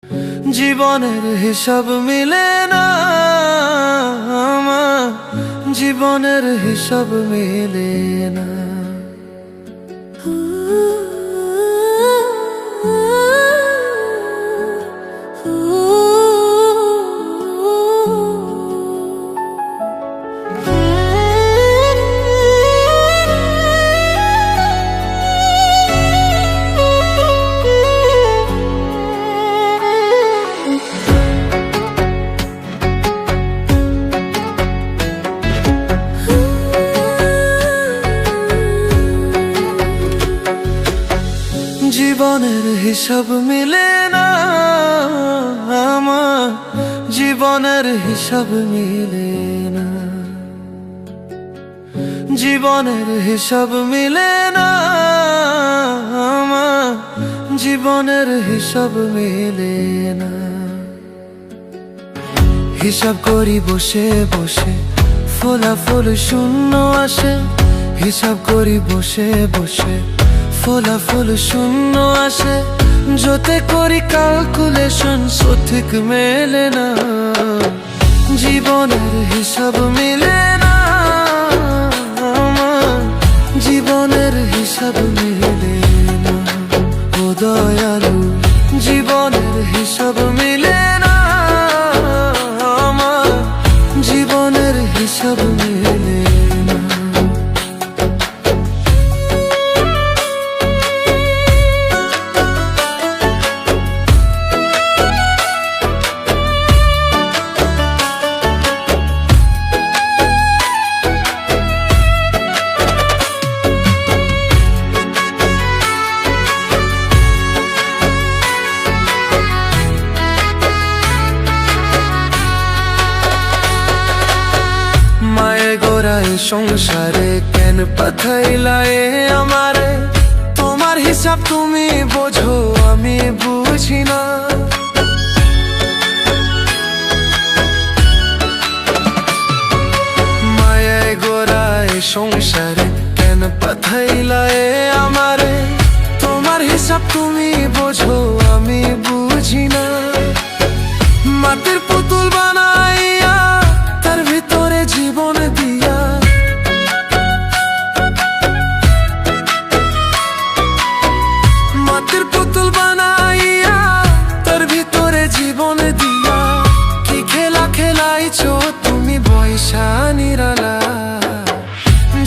জীবনের হিসাব মিলে না আমার, জীবনের হিসাব মিলে না। জীবনের হিসাব মিলে না আমার, জীবনের হিসাব মিলে না। জীবনের হিসাব মিলে না আমার, জীবনের হিসাব মিলে না। হিসাব করি বসে বসে, ফলাফল শূন্য আসে। হিসাব করি বসে বসে, ফলাফল শূন্য আসে। যতে করি ক্যালকুলেশন সঠিক মেলে না। জীবনের হিসাব মিলে না আমার, জীবনের হিসাব মিলে না। ও দয়ালু, জীবনের হিসাব মিলে না আমার, জীবনের হিসাব মিলে না। মায়ে গোড়ায় সংসারে কেন পাঠাইলা এ আমারে? তোমার হিসাব তুমি বোঝো, আমি বুঝি না। মায়ে গোড়ায় সংসারে কেন পাঠাইলা এ আমারে? তোমার হিসাব তুমি বোঝো, আমি বুঝি না। মাটির পুতুল বানাইয়া তার ভিতরে জীবন দিয়া, মাটির পুতুল বানাইয়া তার ভিতরে জীবন দিয়া। কি খেলা খেলাইছো তুমি বয়সা নিরালা?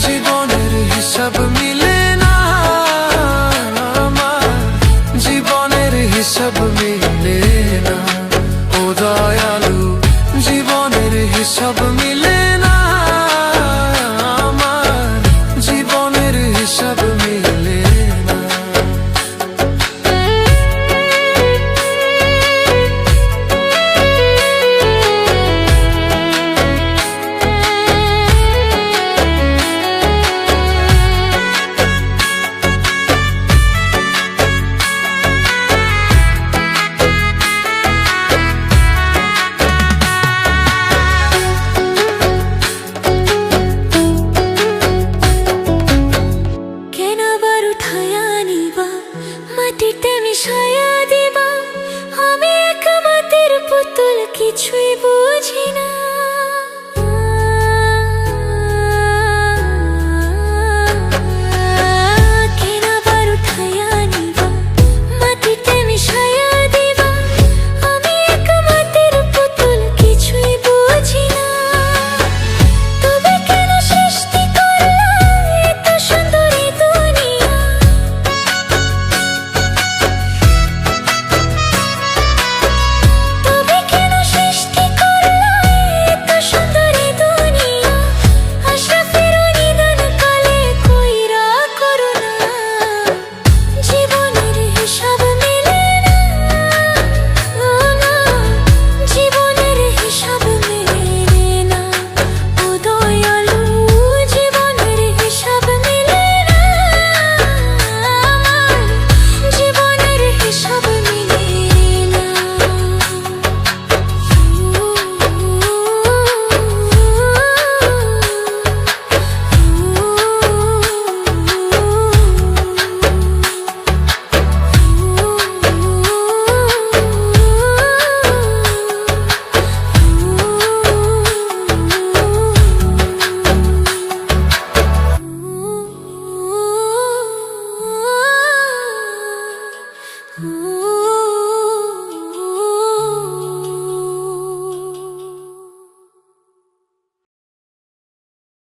জীবনের হিসাব মিলে না আমার, জীবনের হিসাব মিলে না। ও দয়ালু, জীবনের হিসাব মিলে না আমার, জীবনের হিসাব মিলে না। আমি এক মাটির পুতুল, কিছুই বুঝি না।